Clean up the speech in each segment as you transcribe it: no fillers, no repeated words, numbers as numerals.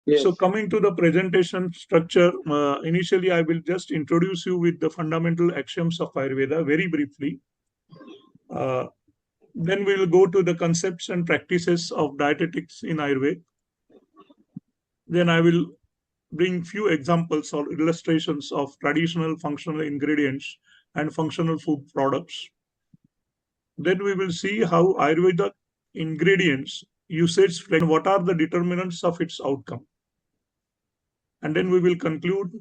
So Yes. coming to the presentation structure, initially I will just introduce you with the fundamental axioms of Ayurveda very briefly. Uh, then we will go to the concepts and practices of dietetics in Ayurveda. Then I will bring few examples or illustrations of traditional functional ingredients and functional food products. Then we will see how Ayurveda ingredients usage and what are the determinants of its outcome. And then we will conclude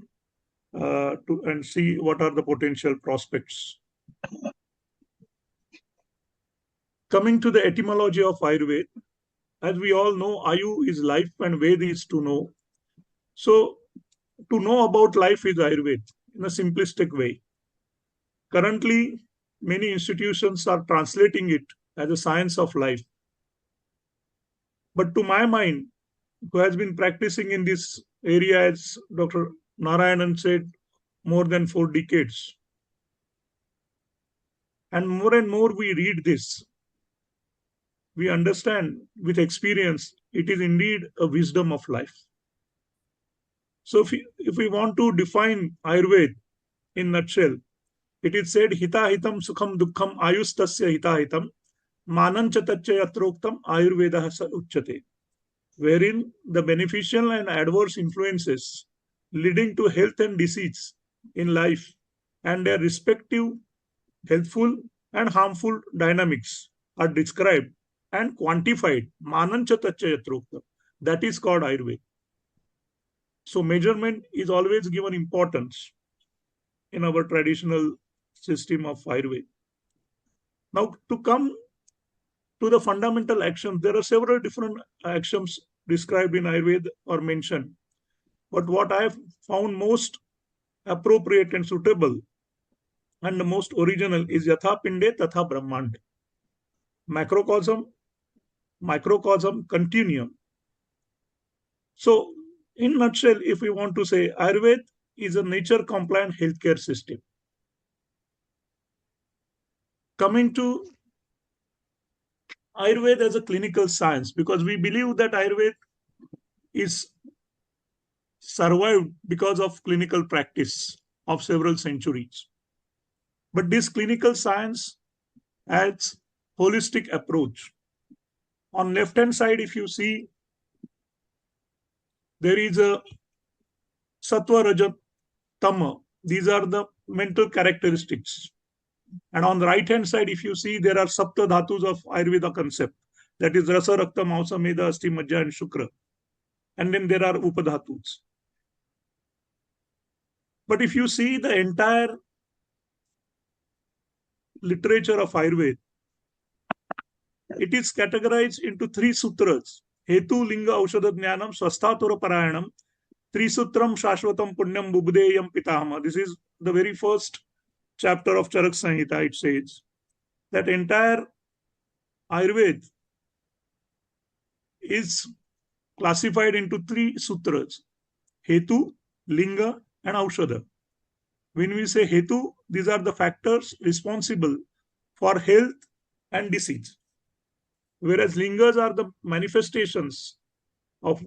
and see what are the potential prospects. Coming to the etymology of Ayurveda, as we all know, Ayu is life and Ved is to know. So, to know about life is Ayurveda in a simplistic way. Currently, many institutions are translating it as a science of life. But to my mind, who has been practicing in this area, as Dr. Narayanan said, more than 4 decades, and more we read this, we understand with experience it is indeed a wisdom of life. So if we want to define Ayurveda in nutshell, it is said hita hitam sukham dukkham ayustasya hita hitam manancha taccha yatroktam ayurveda sa uchyate, wherein the beneficial and adverse influences leading to health and disease in life and their respective healthful and harmful dynamics are described and quantified. Manancha taccha yatroktam. That is called Ayurveda. So measurement is always given importance in our traditional system of Ayurveda. Now, to come to the fundamental actions, there are several different actions described in Ayurveda or mentioned. But what I have found most appropriate and suitable and the most original is Yatha Pinde Tatha Brahmand. Macrocosm, microcosm, continuum. So, in nutshell, if we want to say Ayurveda is a nature compliant healthcare system. Coming to Ayurveda as a clinical science, because we believe that Ayurveda is survived because of clinical practice of several centuries. But this clinical science adds holistic approach. On left hand side, if you see, there is a sattva, raja, tama. These are the mental characteristics. And on the right hand side, if you see, there are sapta dhatus of Ayurveda concept. That is rasa, rakta, mausa, meda, asti, majja, and shukra. And then there are upadhatus. But if you see the entire literature of Ayurveda, it is categorized into 3 sutras. Hetu, Linga, Aushadha, Jnanam, Swasthatura, Parayanam, Trisutram, Shashvatam, Punyam, Bubdeyam, Pitahama. This is the very first chapter of Charak Samhita. It says that entire Ayurveda is classified into 3 sutras: Hetu, Linga, and Aushadha. When we say Hetu, these are the factors responsible for health and disease, whereas Lingas are the manifestations of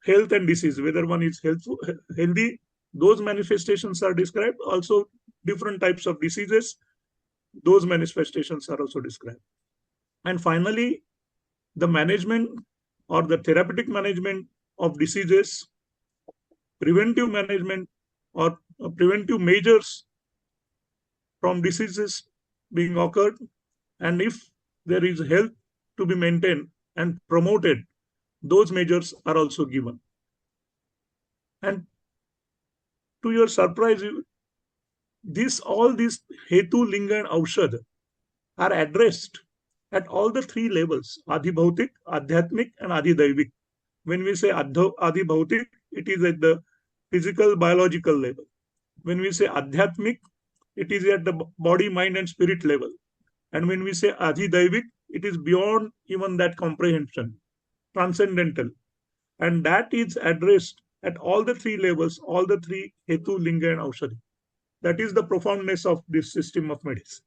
health and disease, whether one is healthy, those manifestations are described. Also, different types of diseases, those manifestations are also described. And finally, the management or the therapeutic management of diseases, preventive management or preventive measures from diseases being occurred, and if there is health to be maintained and promoted, those measures are also given. And to your surprise, all these Hetu, Linga, and Aushad are addressed at all the 3 levels: Adhibhautik, Adhyatmik, and Adhidaivik. When we say Adhibhautik, it is at the physical, biological level. When we say Adhyatmik, it is at the body, mind, and spirit level. And when we say Adhidaivik, it is beyond even that comprehension, transcendental. And that is addressed at all the 3 levels, all the 3 Hetu, Linga, and Aushadhi. That is the profoundness of this system of medicine.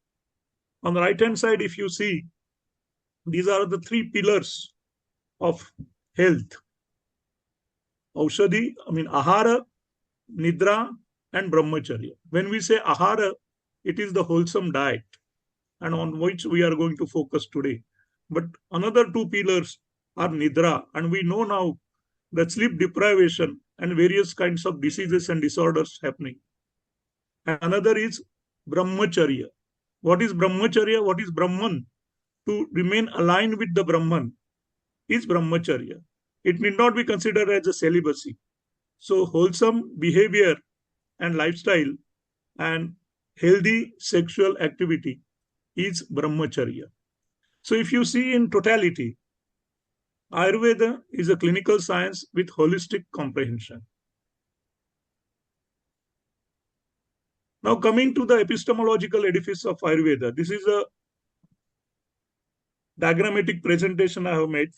On the right hand side, if you see, these are the 3 pillars of health. Aushadhi, Ahara, Nidra, and Brahmacharya. When we say Ahara, it is the wholesome diet, and on which we are going to focus today. But another two pillars are Nidra, and we know now that sleep deprivation and various kinds of diseases and disorders happening. And another is Brahmacharya. What is Brahmacharya? What is Brahman? To remain aligned with the Brahman is Brahmacharya. It need not be considered as a celibacy. So, wholesome behavior and lifestyle and healthy sexual activity is Brahmacharya. So, if you see in totality, Ayurveda is a clinical science with holistic comprehension. Now, coming to the epistemological edifice of Ayurveda, this is a diagrammatic presentation I have made.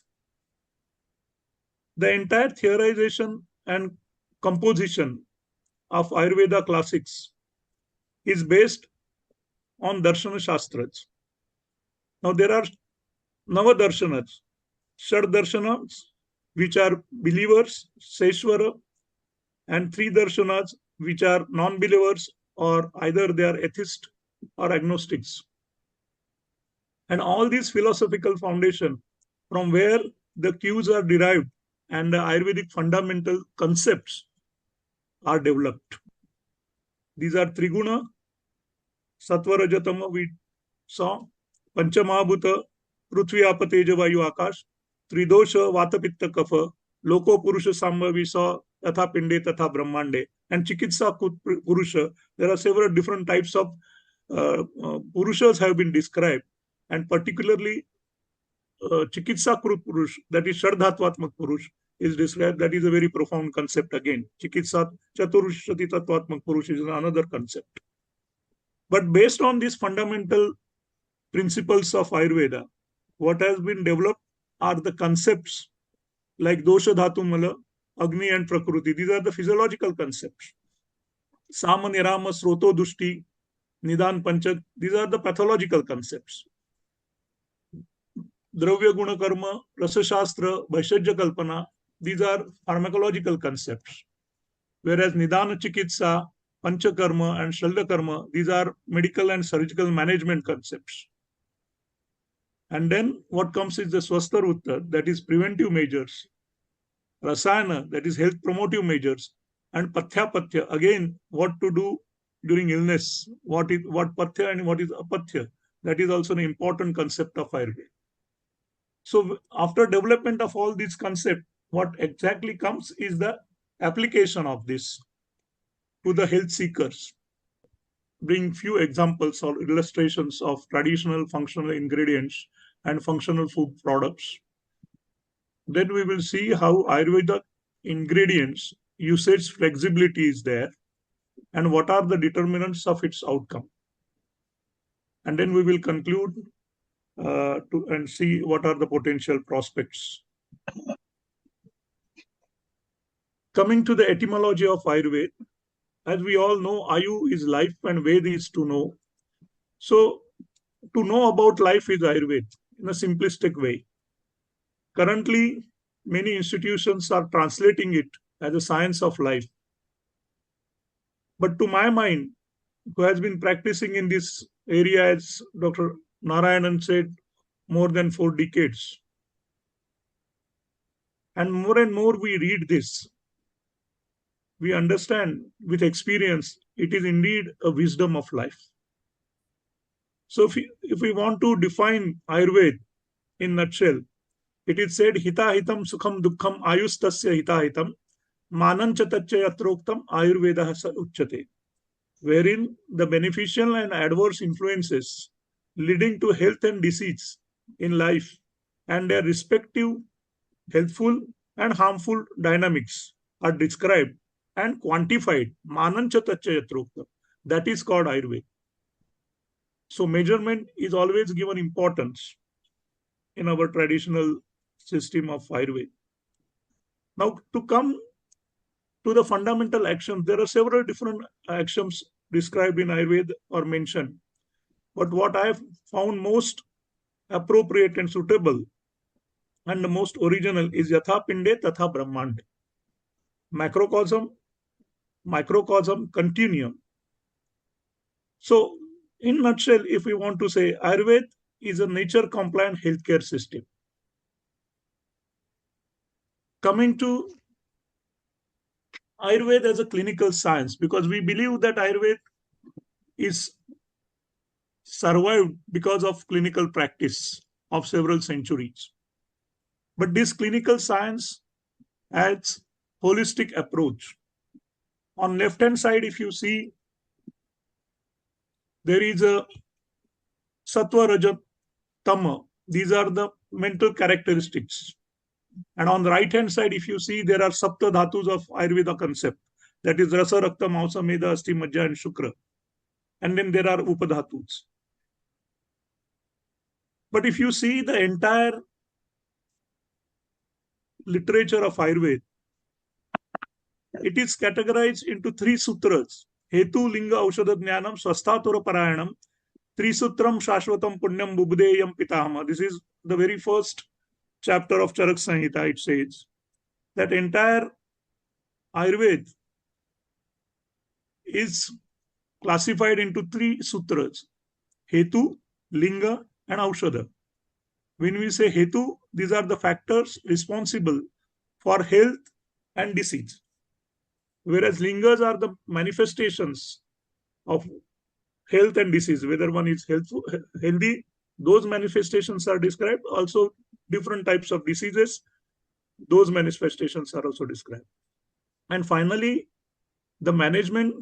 The entire theorization and composition of Ayurveda classics is based on Darshana Shastras. Now, there are Nava Darshanas, Shad Darshanas, which are believers, Seshwara, and three Darshanas, which are non-believers, or either they are atheists or agnostics. And all these philosophical foundation from where the cues are derived and the Ayurvedic fundamental concepts are developed. These are Triguna, Sattva Rajatama, we saw, Panchamahabhuta, Prithvi Apa Teja Vayu Akash, Tridosha, Vata Pitta Kapha, Loko Purusha Samba, we saw, Tatha Pinde, Tatha Brahmande, and Chikitsa Purusha. There are several different types of Purushas have been described, and particularly Chikitsa Krut Purush, that is Shardhatvatmak Purush, is described. That is a very profound concept again. Chikitsa Chaturushati Tatvatmak Purush is another concept. But based on these fundamental principles of Ayurveda, what has been developed are the concepts like Dosha Dhatu Mala, Agni and Prakriti. These are the physiological concepts. Sama Nirama, Sroto Dushti, Nidan Panchak. These are the pathological concepts. Dravya Guna Karma, Rasa Shastra, Bhaishajya Kalpana. These are pharmacological concepts. Whereas Nidana Chikitsa, Panchakarma and Shaldakarma, these are medical and surgical management concepts. And then what comes is the Swastarutta, that is preventive measures, Rasayana, that is health promotive measures, and Pathya Pathya, again, what to do during illness, what Pathya and what is Apathya. That is also an important concept of Ayurveda. So after development of all these concepts, what exactly comes is the application of this to the health seekers. Bring few examples or illustrations of traditional functional ingredients and functional food products. Then we will see how Ayurveda ingredients usage flexibility is there and what are the determinants of its outcome. And then we will conclude and see what are the potential prospects. Coming to the etymology of Ayurveda, as we all know, Ayu is life and Ved is to know. So to know about life is Ayurveda in a simplistic way. Currently, many institutions are translating it as a science of life. But to my mind, who has been practicing in this area, as Dr. Narayanan said, more than 4 decades. And more we read this, we understand with experience, it is indeed a wisdom of life. So if we want to define Ayurveda in nutshell, it is said, Hita hitam sukham dukkham ayustasya hita hitam manancha taccha yatroktam ayurveda sa uchyate, wherein the beneficial and adverse influences leading to health and disease in life and their respective healthful and harmful dynamics are described and quantified. Manancha taccha yatroktam. That is called Ayurveda. So measurement is always given importance in our traditional system of Ayurveda. Now, to come to the fundamental actions, there are several different actions described in Ayurveda or mentioned. But what I have found most appropriate and suitable and the most original is Yatha Pinde Tatha Brahmande. macrocosm, microcosm, continuum. So, in nutshell, if we want to say, Ayurveda is a nature-compliant healthcare system. Coming to Ayurveda as a clinical science, because we believe that Ayurveda is survived because of clinical practice of several centuries. But this clinical science has holistic approach. On left hand side, if you see, there is a sattva, raja, tama. These are the mental characteristics. And on the right hand side, if you see, there are sapta dhatus of Ayurveda concept. That is rasa, rakta, mausa, meda, asti, majja, and shukra. And then there are upadhatus. But if you see the entire literature of Ayurveda, it is categorized into three sutras. Hetu, linga, aushadha, jnanam, swasthatura parayanam, trisutram, shashvatam, punyam, bubdeyam, pitahama. This is the very first chapter of Charak Samhita. It says that entire Ayurveda is classified into three sutras: Hetu, Linga, and Aushadha. When we say Hetu, these are the factors responsible for health and disease. Whereas Lingas are the manifestations of health and disease, whether one is healthy, those manifestations are described. Also, different types of diseases, those manifestations are also described. And finally, the management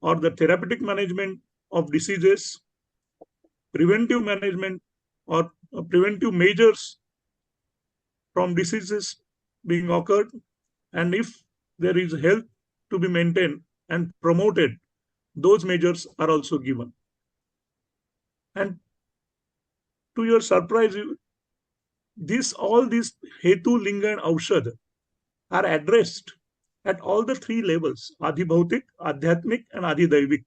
or the therapeutic management of diseases, preventive management or preventive measures from diseases being occurred, and if there is health to be maintained and promoted, those measures are also given. And to your surprise, all these Hetu, Linga, and Aushadha are addressed at all the three levels: Adhibhautik, Adhyatmik, and Adhidaivik.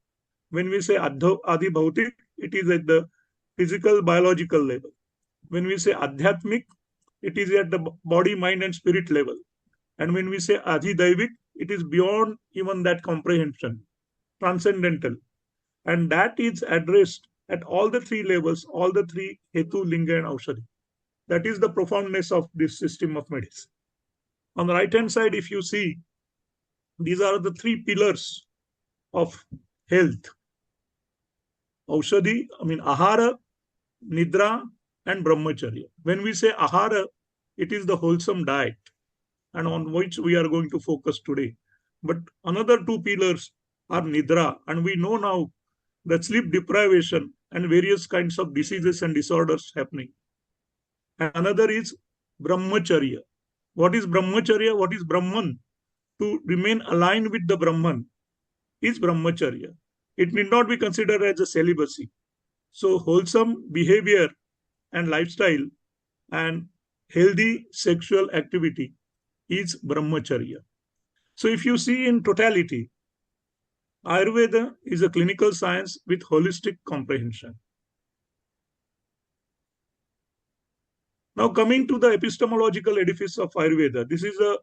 When we say Adhibhautik, it is at the physical, biological level. When we say Adhyatmik, it is at the body, mind, and spirit level. And when we say Adhidaivik, it is beyond even that comprehension, transcendental. And that is addressed at all the three levels, all the three Hetu, Linga, and Aushadhi. That is the profoundness of this system of medicine. On the right hand side, if you see, these are the three pillars of health. Aushadhi, Ahara, Nidra, and Brahmacharya. When we say Ahara, it is the wholesome diet, and on which we are going to focus today. But another two pillars are Nidra, and we know now that sleep deprivation and various kinds of diseases and disorders happening. And another is Brahmacharya. What is Brahmacharya? What is Brahman? To remain aligned with the Brahman is Brahmacharya. It need not be considered as a celibacy. So wholesome behavior and lifestyle and healthy sexual activity is Brahmacharya. So if you see in totality, Ayurveda is a clinical science with holistic comprehension. Now coming to the epistemological edifice of Ayurveda, this is a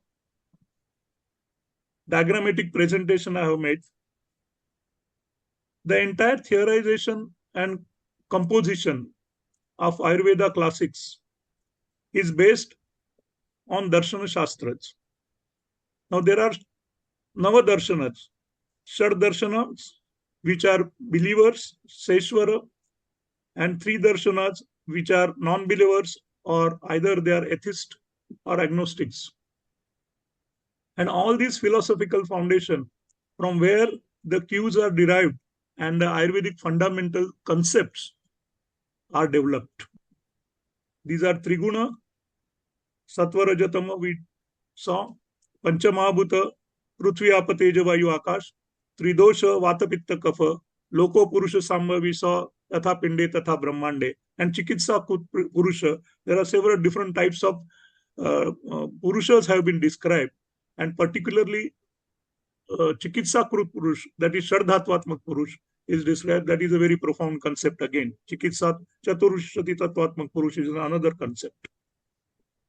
diagrammatic presentation I have made. The entire theorization and composition of Ayurveda classics is based on Darshana Shastras. Now there are Nava Darshanas, Shad Darshanas, which are believers, Seshwara, and three Darshanas, which are non-believers, or either they are atheists or agnostics. And all these philosophical foundation from where the cues are derived and the Ayurvedic fundamental concepts are developed. These are Triguna, Sattva, Rajatama, we saw, Panchamahabhuta, Prithvi, Apa, Teja, Vayu, Akash, Tridosha, Vata, Pitta, Kapha, Loko, Purusha, Samba, we saw, Tatha Pinde, Tatha Brahmande, and Chikitsa Purusha. There are several different types of Purushas have been described, and particularly Chikitsa Purush, that is Shardhatvatmak Purush, is described. That is a very profound concept again. Chikitsa Chaturushati Tatvatmak Purush is another concept.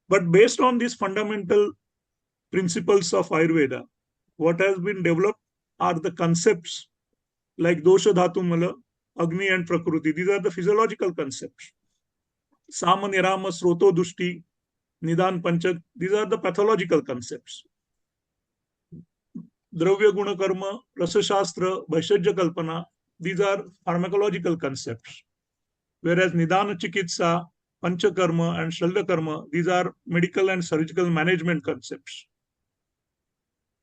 But based on these fundamental principles of Ayurveda, what has been developed are the concepts like dosha dhatu mala, agni and prakriti. These are the physiological concepts. Sama nirama sroto dushti, nidan panchak. These are the pathological concepts. Dravya guna karma, rasashastra, bhaishajya kalpana. These are pharmacological concepts. Whereas nidana chikitsa, panchakarma and shaldakarma, these are medical and surgical management concepts.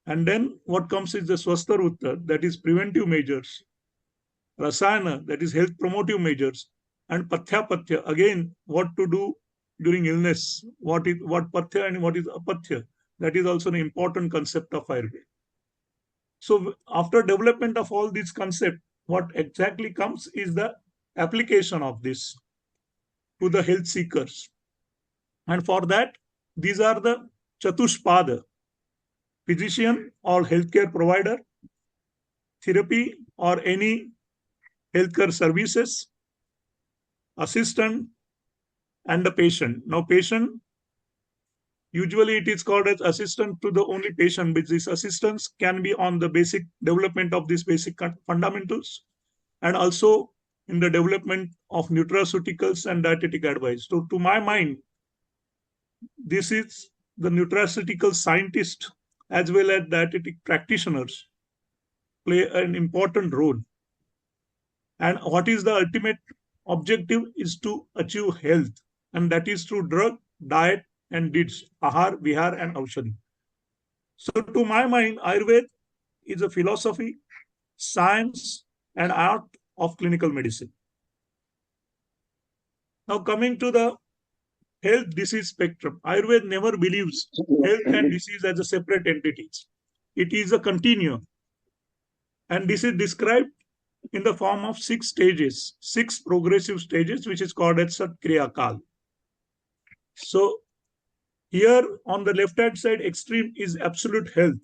And then what comes is the swastharutta, that is preventive measures, rasayana, that is health promotive measures, and pathya, again, what to do during illness, what pathya and what is apathya. That is also an important concept of Ayurveda. So after development of all these concepts, what exactly comes is the application of this to the health seekers. And for that, these are the chatushpada: physician or healthcare provider, therapy or any healthcare services, assistant, and the patient. Now, patient, usually it is called as assistant to the only patient, but these assistants can be on the basic development of these basic fundamentals and also in the development of nutraceuticals and dietetic advice. So to my mind, this is the nutraceutical scientist as well as dietetic practitioners play an important role. And what is the ultimate objective is to achieve health, and that is through drug, diet, and deeds, ahar, vihar, and aushadhi. So to my mind, Ayurveda is a philosophy, science, and art of clinical medicine. Now coming to the health disease spectrum, Ayurveda never believes health and disease as a separate entities. It is a continuum. And this is described in the form of 6 stages, 6 progressive stages, which is called as Satkriya Kal. So here on the left-hand side extreme is absolute health,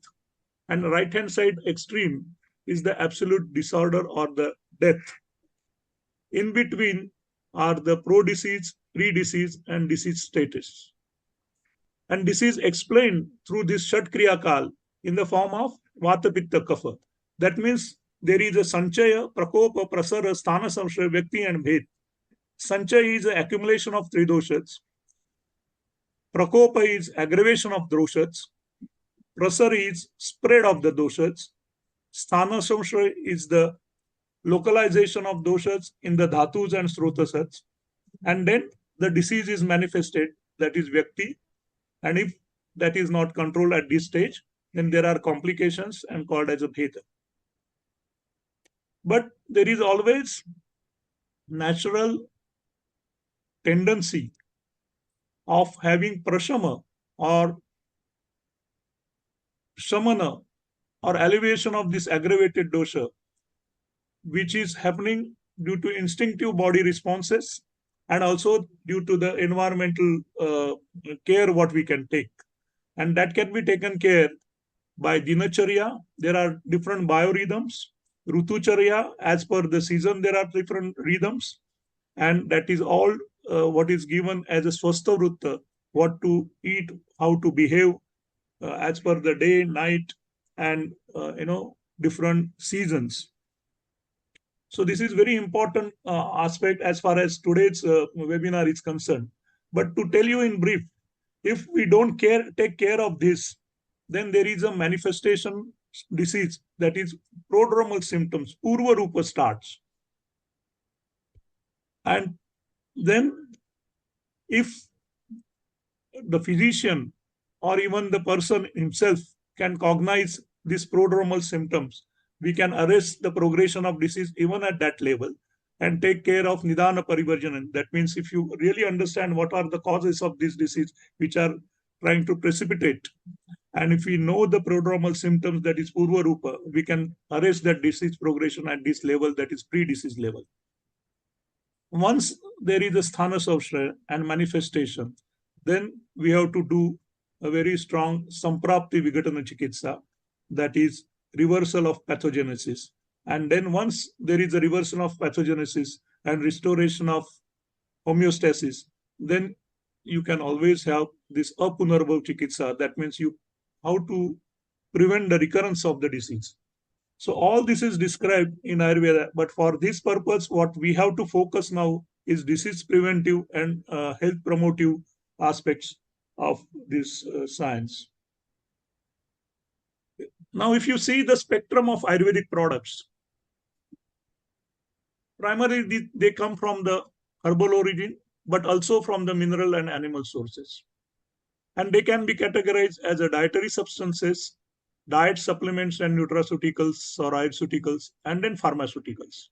and the right-hand side extreme is the absolute disorder or the death. In between are the pro-disease, pre-disease, and disease status. And this is explained through this Satkriya Kal in the form of Vata Pitta Kapha. That means there is a Sanchaya, Prakopa, Prasara, Sthana Samshaya, Vyakti, and Bhed. Sanchaya is the accumulation of 3 doshas. Prakopa is aggravation of doshas. Prasara is spread of the doshas. Sthana Samshaya is the localization of doshas in the dhatus and srotasats. And then the disease is manifested, that is Vyakti. And if that is not controlled at this stage, then there are complications and called as a Bheda. But there is always natural tendency of having prashama or shamana or elevation of this aggravated dosha, which is happening due to instinctive body responses and also due to the environmental care what we can take. And that can be taken care by dinacharya. There are different biorhythms. Rutucharya, as per the season, there are different rhythms. And that is all what is given as a swastha vrutta, what to eat, how to behave as per the day, night, and different seasons. So this is very important aspect as far as today's webinar is concerned. But to tell you in brief, if we don't take care of this, then there is a manifestation disease, that is prodromal symptoms, Purva Rupa starts. And then if the physician or even the person himself can cognize these prodromal symptoms, we can arrest the progression of disease even at that level and take care of Nidana Parivarjanan. That means if you really understand what are the causes of this disease which are trying to precipitate, and if we know the prodromal symptoms, that is Purva Rupa, we can arrest that disease progression at this level, that is pre-disease level. Once there is a sthana samshaya and manifestation, then we have to do a very strong samprapti vigatana chikitsa, that is reversal of pathogenesis. And then once there is a reversal of pathogenesis and restoration of homeostasis, then you can always have this apunarbhav chikitsa. That means how to prevent the recurrence of the disease. So all this is described in Ayurveda, but for this purpose, what we have to focus now is disease preventive and health promotive aspects of this science. Now, if you see the spectrum of Ayurvedic products, primarily they come from the herbal origin, but also from the mineral and animal sources. And they can be categorized as a dietary substances, diet supplements and nutraceuticals or ayurvedicals, and then pharmaceuticals.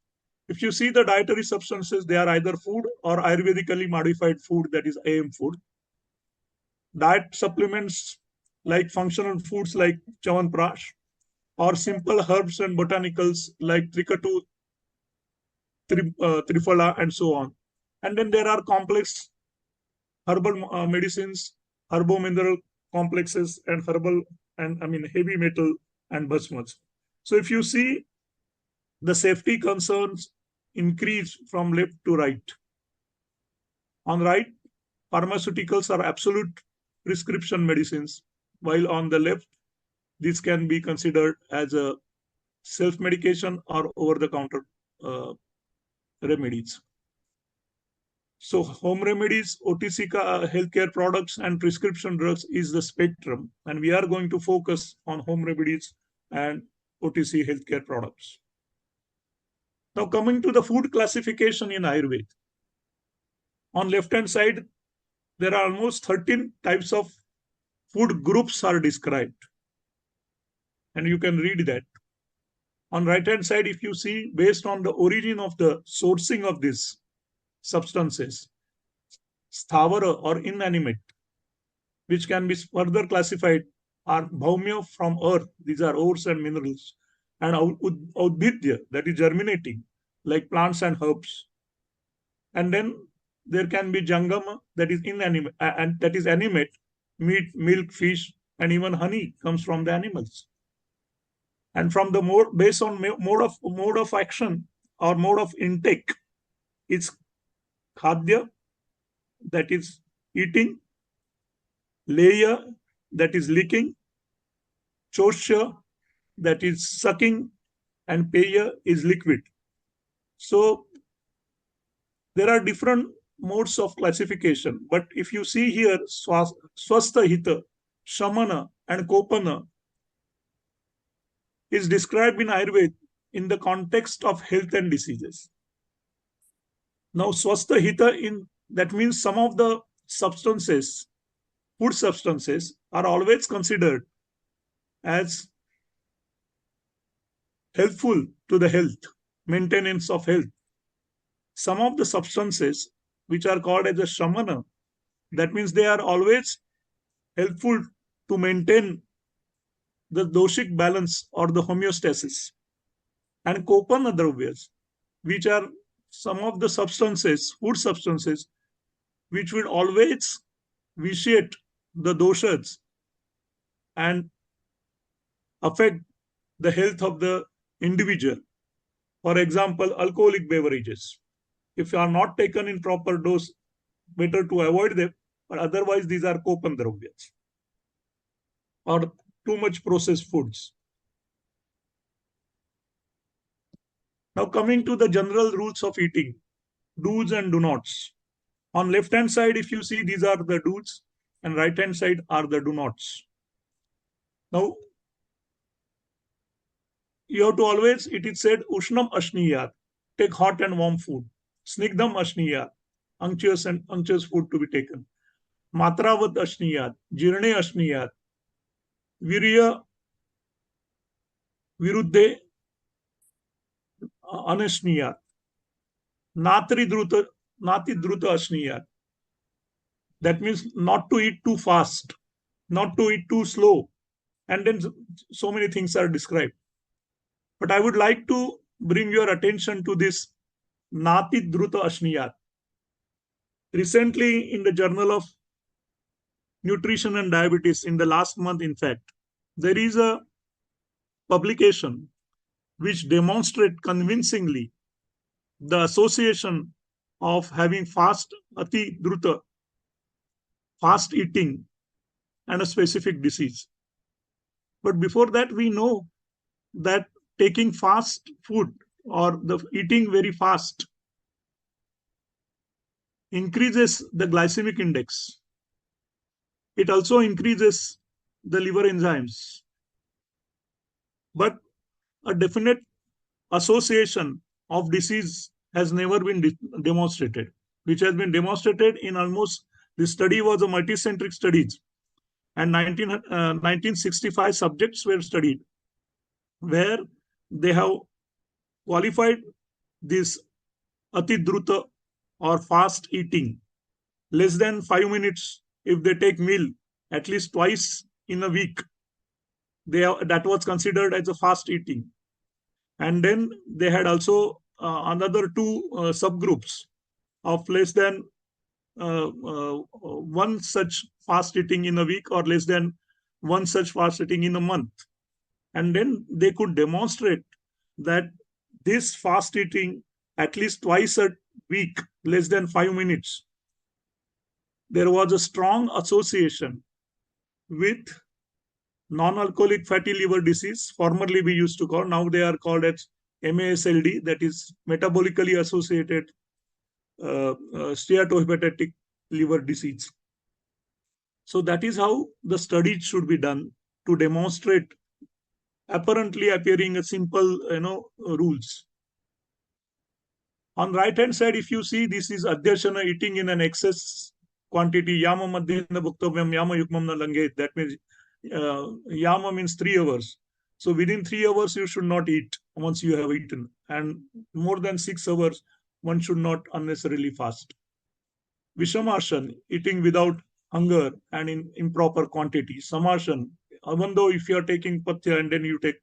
If you see the dietary substances, they are either food or Ayurvedically modified food, that is AM food. Diet supplements like functional foods like Chawanprash, or simple herbs and botanicals like Trikatu, Triphala, and so on. And then there are complex herbal medicines, herbo-mineral complexes, and herbal and heavy metal and basmats. So if you see, the safety concerns increase from left to right. On right, pharmaceuticals are absolute prescription medicines, while on the left, this can be considered as a self-medication or over-the-counter remedies. So home remedies, OTC healthcare products, and prescription drugs is the spectrum. And we are going to focus on home remedies and OTC healthcare products. Now coming to the food classification in Ayurveda. On left-hand side, there are almost 13 types of food groups are described. And you can read that. On right-hand side, if you see, based on the origin of the sourcing of these substances, sthavara or inanimate, which can be further classified, are bhaumya from earth, these are ores and minerals, and audbhidya, that is germinating, like plants and herbs. And then there can be jangama, that is inanimate, and that is animate, meat, milk, fish, and even honey comes from the animals. And from the based on mode of action or mode of intake, it's khadya, that is eating, leya, that is licking, chosya, that is sucking, and peya is liquid. So there are different modes of classification, but if you see here, swastha hita, shamana, and kopana is described in Ayurveda in the context of health and diseases. Now, swastha hita, that means some of the substances, food substances, are always considered as helpful to the health, maintenance of health. Some of the substances which are called as a shamana, that means they are always helpful to maintain the doshic balance or the homeostasis. And kopana dravyas, which are some of the substances, food substances, which will always vitiate the doshas and affect the health of the individual. For example, alcoholic beverages. If they are not taken in proper dose, better to avoid them, but otherwise these are kopan dravyas or too much processed foods. Now coming to the general rules of eating, do's and do nots. On left-hand side, if you see, these are the do's, and right-hand side are the do nots. Now, you have to always, it is said, Ushnam Ashniyat, take hot and warm food. Snigdham Ashniyat, unctuous and unctuous food to be taken. Matravat Ashniyat, Jirne Ashniyat, Virya Viruddhe Anashniyat, Nati Druta Ashniyat. That means not to eat too fast, not to eat too slow. And then so many things are described. But I would like to bring your attention to this Nati Druta Ashniyat. Recently, in the Journal of Nutrition and Diabetes, in the last month, in fact, there is a publication which demonstrates convincingly the association of having fast ati druta, fast eating, and a specific disease. But before that, we know that taking fast food or the eating very fast increases the glycemic index. It also increases the liver enzymes. But a definite association of disease has never been demonstrated, which has been demonstrated in almost, this study was a multicentric study, and 1965 subjects were studied, where they have qualified this atidruta or fast eating, less than 5 minutes. If they take meal at least twice in a week, that was considered as a fast eating. And then they had also another two subgroups of less than one such fast eating in a week or less than one such fast eating in a month. And then they could demonstrate that this fast eating at least twice a week, less than 5 minutes, there was a strong association with non-alcoholic fatty liver disease. Formerly we used to call, now they are called as MASLD, that is metabolically associated steatohepatic liver disease. So that is how the study should be done, to demonstrate apparently appearing a simple rules. On right hand side, if you see, this is adhyashana, eating in an excess quantity. Yama madhyana bhuktavyam yama yukmam na langet. That means yama means 3 hours. So within 3 hours, you should not eat once you have eaten. And more than 6 hours, one should not unnecessarily fast. Vishamashan, eating without hunger and in improper quantity. Samashan, even though if you are taking pathya and then you take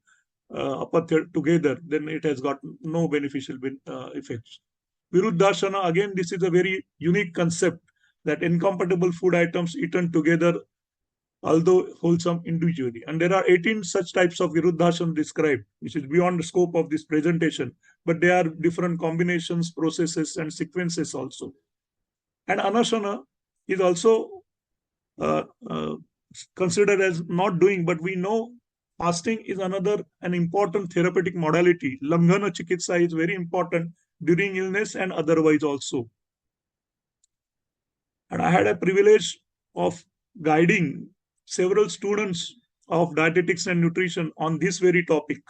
apathya together, then it has got no beneficial effects. Viruddhasana, again, this is a very unique concept, that incompatible food items eaten together, although wholesome individually. And there are 18 such types of Viruddhasana described, which is beyond the scope of this presentation, but they are different combinations, processes, and sequences also. And Anashana is also considered as not doing, but we know fasting is an important therapeutic modality. Langhana chikitsa is very important during illness and otherwise also. And I had a privilege of guiding several students of dietetics and nutrition on this very topic.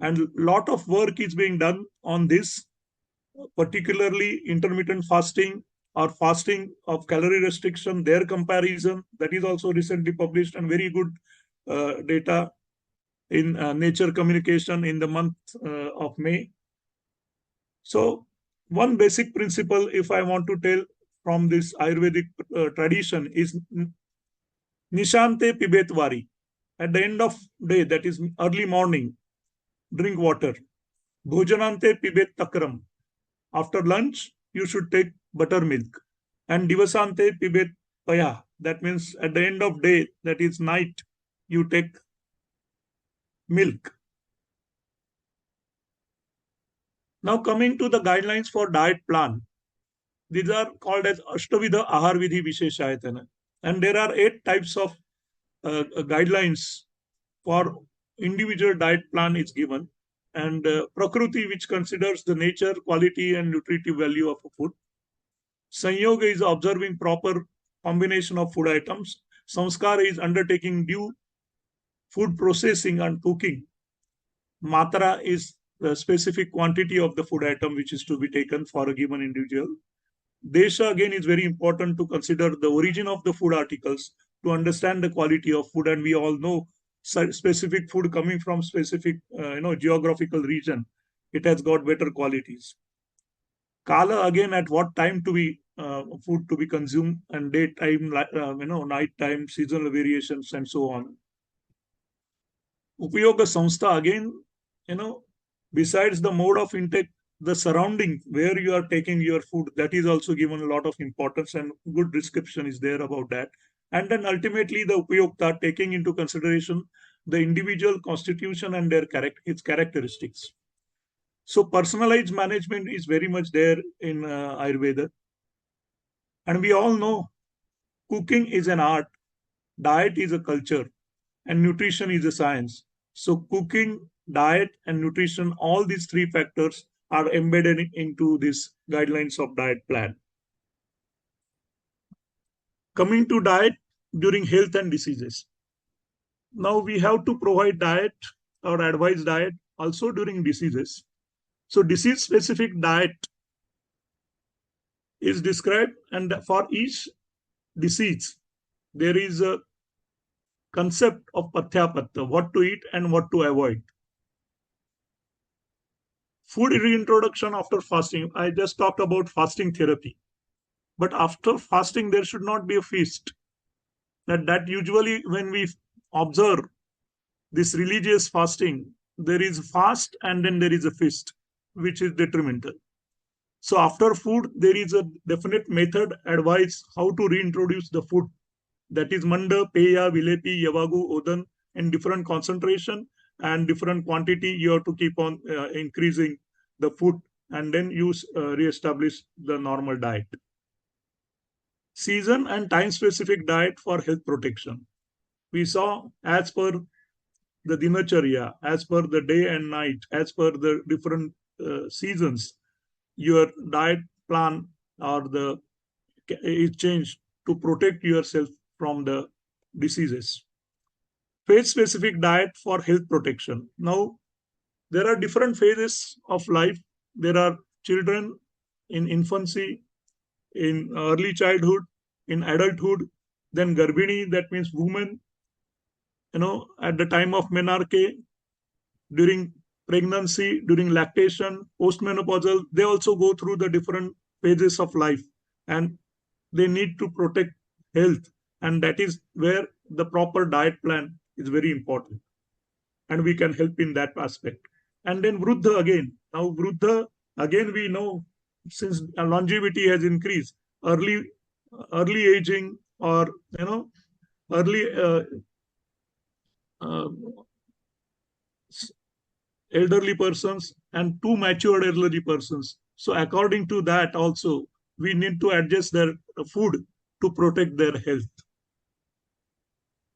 And a lot of work is being done on this, particularly intermittent fasting or fasting of calorie restriction, their comparison, that is also recently published, and very good data in Nature Communication in the month of May. So one basic principle, if I want to tell from this Ayurvedic tradition, is Nishante Pibetwari. At the end of day, that is early morning, drink water. Bhojanante Pibet Takram. After lunch, you should take buttermilk. And Divasante Pibet Paya. That means at the end of day, that is night, you take milk. Now coming to the guidelines for diet plan. These are called as Ashtavidha Ahar Vidhi Visheshayatana. And there are 8 types of guidelines for individual diet plan is given. And Prakruti, which considers the nature, quality, and nutritive value of a food. Sanyoga is observing proper combination of food items. Samskara is undertaking due food processing and cooking. Matra is the specific quantity of the food item which is to be taken for a given individual. Desha, again, is very important to consider the origin of the food articles, to understand the quality of food. And we all know specific food coming from specific geographical region, it has got better qualities. Kala, again, at what time to be food to be consumed, and daytime, night time, seasonal variations, and so on. Upayoga Samstha, again, besides the mode of intake, the surrounding where you are taking your food, that is also given a lot of importance, and good description is there about that. And then ultimately the Upayokta, taking into consideration the individual constitution and its characteristics. So personalized management is very much there in Ayurveda. And we all know cooking is an art, diet is a culture. and nutrition is a science. So cooking, diet, and nutrition, all these three factors are embedded into this guidelines of diet plan. Coming to diet during health and diseases. Now we have to provide diet or advise diet also during diseases. So disease specific diet is described, and for each disease, there is a concept of pathyapatta, what to eat and what to avoid. Food reintroduction after fasting. I just talked about fasting therapy. But after fasting, there should not be a feast. That usually when we observe this religious fasting, there is fast and then there is a feast, which is detrimental. So after food, there is a definite method advice how to reintroduce the food. That is manda, peya, vilepi, yavagu, odan, in different concentration and different quantity. You have to keep on increasing the food and then use re-establish the normal diet. Season and time specific diet for health protection. We saw as per the dinacharya, as per the day and night, as per the different seasons, your diet plan or the is changed to protect yourself from the diseases. Phase specific diet for health protection. Now, there are different phases of life. There are children in infancy, in early childhood, in adulthood, then garbhini, that means women, at the time of menarche, during pregnancy, during lactation, postmenopausal, they also go through the different phases of life and they need to protect health. And that is where the proper diet plan is very important. And we can help in that aspect. And then Vruddha again. Now, Vruddha, again, we know since longevity has increased, early aging or, early elderly persons and too matured elderly persons. So according to that also, we need to adjust their food to protect their health.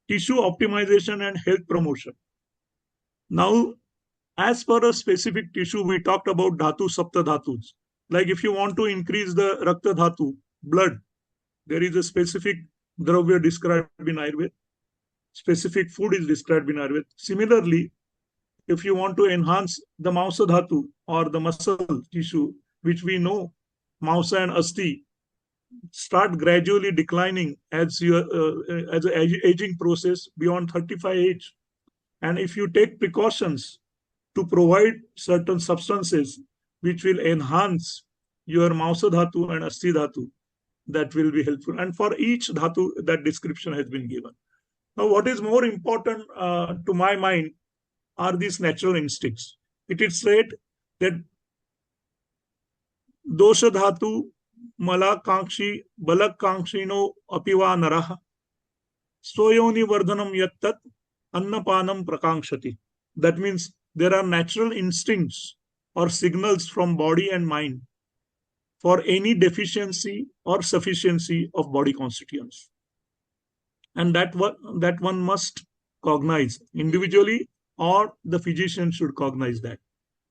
Tissue optimization and health promotion. Now, as per a specific tissue, we talked about dhatu sapta dhatus. Like if you want to increase the rakta dhatu, blood, there is a specific dravya described in Ayurveda. Specific food is described in Ayurveda. Similarly, if you want to enhance the mausa dhatu or the muscle tissue, which we know mausa and asti start gradually declining as an aging process beyond 35 age. And if you take precautions to provide certain substances which will enhance your mausa dhatu and asti dhatu, that will be helpful. And for each dhatu, that description has been given. Now, what is more important to my mind are these natural instincts. It is said that dosha dhatu malakankshi balakankshino apiva naraha soyoni vardhanam yattat annapanam prakangshati. That means there are natural instincts or signals from body and mind for any deficiency or sufficiency of body constituents. And that one must cognize individually, or the physician should cognize that.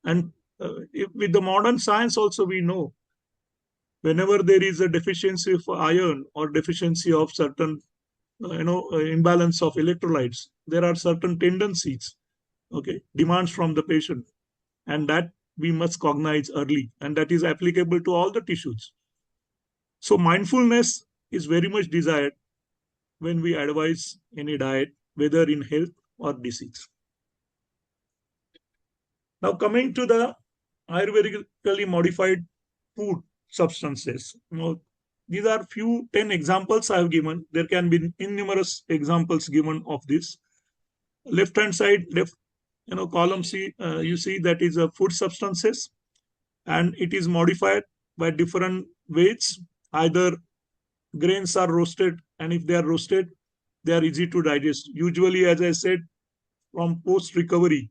And with the modern science also, we know whenever there is a deficiency of iron or deficiency of certain imbalance of electrolytes, there are certain tendencies, demands from the patient, and that we must cognize early, and that is applicable to all the tissues. So mindfulness is very much desired when we advise any diet, whether in health or disease. Now, coming to the Ayurvedically modified food substances. These are 10 examples I have given. There can be innumerous examples given of this. Left hand side, column C, you see that is a food substances, and it is modified by different ways. Either grains are roasted, and if they are roasted, they are easy to digest. Usually, as I said, from post recovery,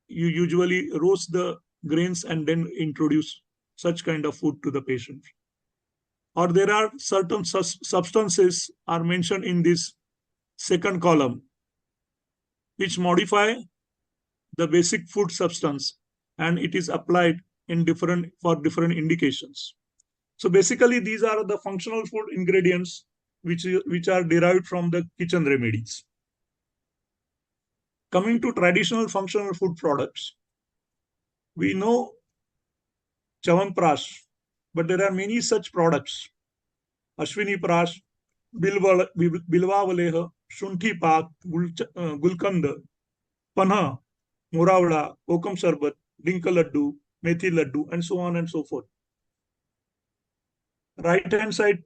you usually roast the grains and then introduce such kind of food to the patient. Or there are certain substances are mentioned in this second column. which modify the basic food substance, and it is applied in different indications. So basically, these are the functional food ingredients which are derived from the kitchen remedies. Coming to traditional functional food products, we know Chawanprash, but there are many such products. Ashwini Prash, Bilvavaleha, Shunthi Pak, Gulkand, Panha, Muravada, Okam Sharbat, Dinka Laddu, Methi Laddu, and so on and so forth. Right hand side,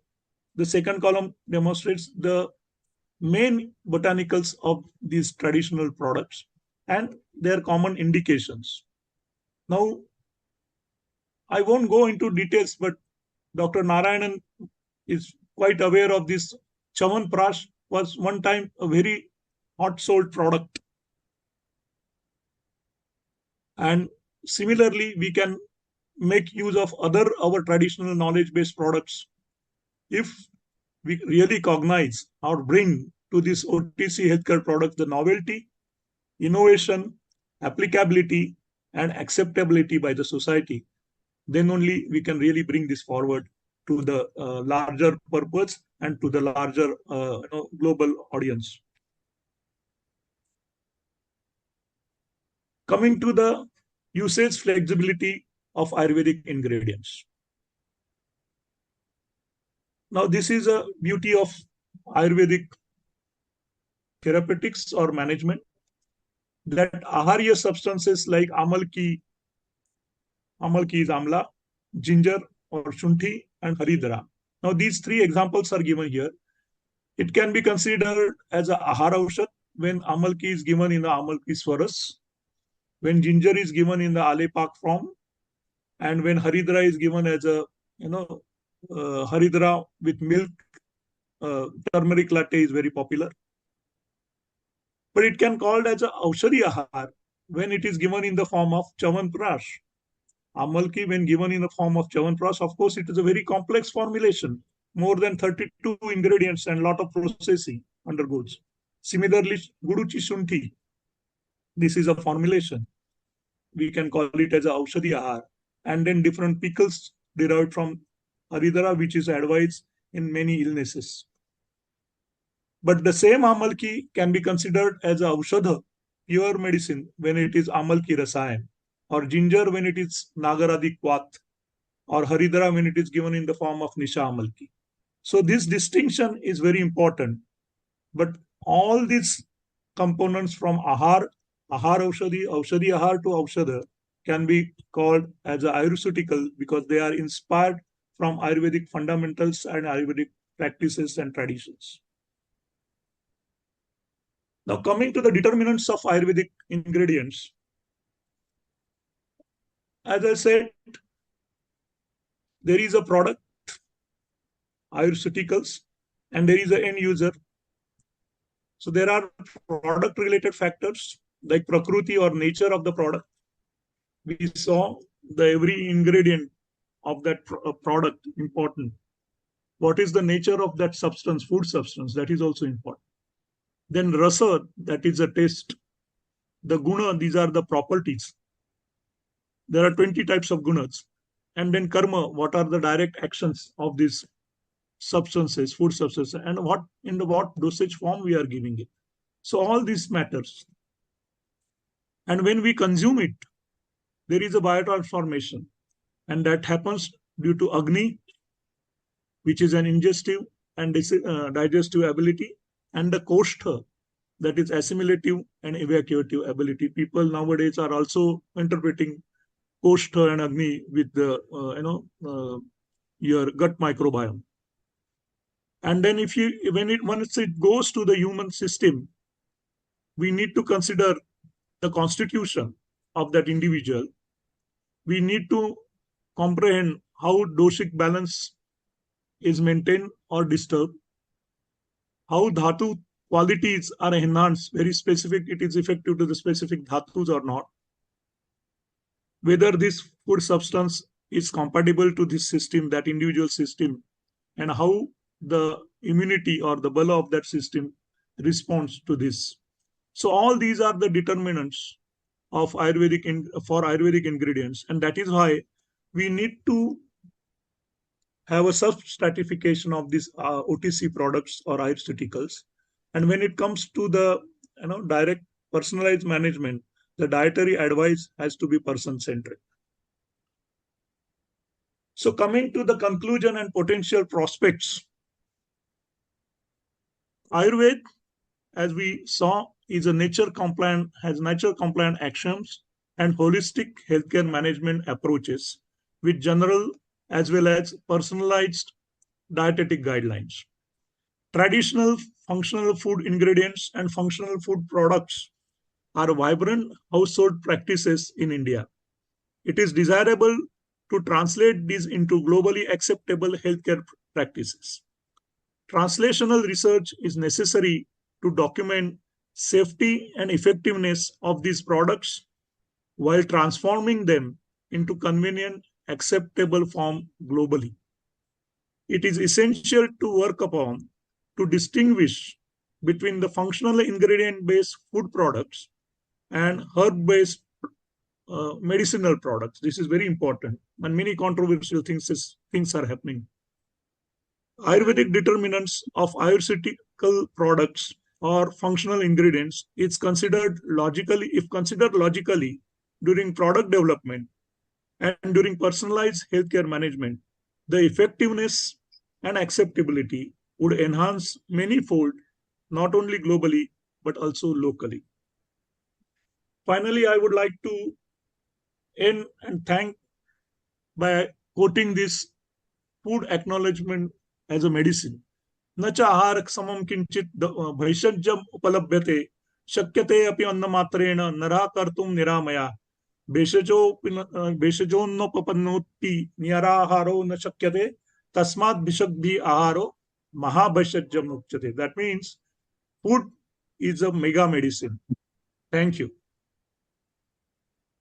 the second column demonstrates the main botanicals of these traditional products and their common indications. Now, I won't go into details, but Dr. Narayanan is quite aware of this. Chawanprash was one time a very hot sold product. And similarly, we can make use of our traditional knowledge-based products if we really cognize or bring to this OTC healthcare product the novelty, innovation, applicability, and acceptability by the society. Then only we can really bring this forward to the larger purpose and to the larger global audience. Coming to the usage flexibility of Ayurvedic ingredients. Now, this is a beauty of Ayurvedic therapeutics or management, that aharya substances like amalki is amla, ginger or shunthi, and haridra. Now, these three examples are given here. It can be considered as a ahara aushad when amalki is given in the amalki swaras, when ginger is given in the alepak form, and when haridra is given as a haridra with milk. Turmeric latte is very popular. But it can be called as a aushadhi ahar when it is given in the form of chawanprash. Amalki, when given in the form of chawanprash, of course, it is a very complex formulation. More than 32 ingredients and a lot of processing undergoes. Similarly, guduchi shunthi, this is a formulation. We can call it as a aushadhi ahar. And then different pickles derived from haridra, which is advised in many illnesses. But the same amalki can be considered as a aushadha, pure medicine, when it is amalki rasayan, or ginger when it is nagaradi kwat, or haridra when it is given in the form of nisha amalki. So this distinction is very important. But all these components from ahar aushadhi, aushadhi ahar to aushadha can be called as a ayurceutical because they are inspired from Ayurvedic fundamentals and Ayurvedic practices and traditions. Now, coming to the determinants of Ayurvedic ingredients, as I said, there is a product, ayurceuticals, and there is an end user. So there are product-related factors like prakriti or nature of the product. We saw every ingredient of that product important. What is the nature of that substance, food substance? That is also important. Then rasa, that is a taste. The guna, these are the properties. There are 20 types of gunas. And then karma, what are the direct actions of these substances, food substances, and what dosage form we are giving it. So all this matters. And when we consume it, there is a biotransformation. And that happens due to Agni, which is an ingestive and digestive ability, and the Koshtha, that is assimilative and evacuative ability. People nowadays are also interpreting Koshtha and Agni with the your gut microbiome. And then once it goes to the human system, we need to consider the constitution of that individual. We need to comprehend how doshic balance is maintained or disturbed, how dhatu qualities are enhanced, very specific, it is effective to the specific dhatus or not, whether this food substance is compatible to this system, that individual system, and how the immunity or the bala of that system responds to this. So all these are the determinants of for Ayurvedic ingredients, and that is why we need to have a sub-stratification of these OTC products or Ayurveda. And when it comes to the direct personalized management, the dietary advice has to be person-centric. So coming to the conclusion and potential prospects, Ayurveda, as we saw, is a has nature compliant actions and holistic healthcare management approaches with general as well as personalized dietetic guidelines. Traditional functional food ingredients and functional food products are vibrant household practices in India. It is desirable to translate these into globally acceptable healthcare practices. Translational research is necessary to document safety and effectiveness of these products while transforming them into convenient, acceptable form globally. It is essential to work upon to distinguish between the functional ingredient-based food products and herb-based medicinal products. This is very important, and many controversial things are happening. Ayurvedic determinants of Ayurvedical products or functional ingredients is considered logically, if considered logically during product development and during personalized healthcare management, the effectiveness and acceptability would enhance many-fold, not only globally, but also locally. Finally, I would like to end and thank by quoting this food acknowledgement as a medicine. न च आहार समम किंचित भैषज्यम उपलभ्यते शक्यते अपि अन्नमात्रेण नरः कर्तुं निरामया भेषजोन्नोपपन्नोति निराहारो न शक्यते तस्मात् भिषग्भि आहारो महाभैषज्यम उच्यते. That means food is a mega medicine. Thank you.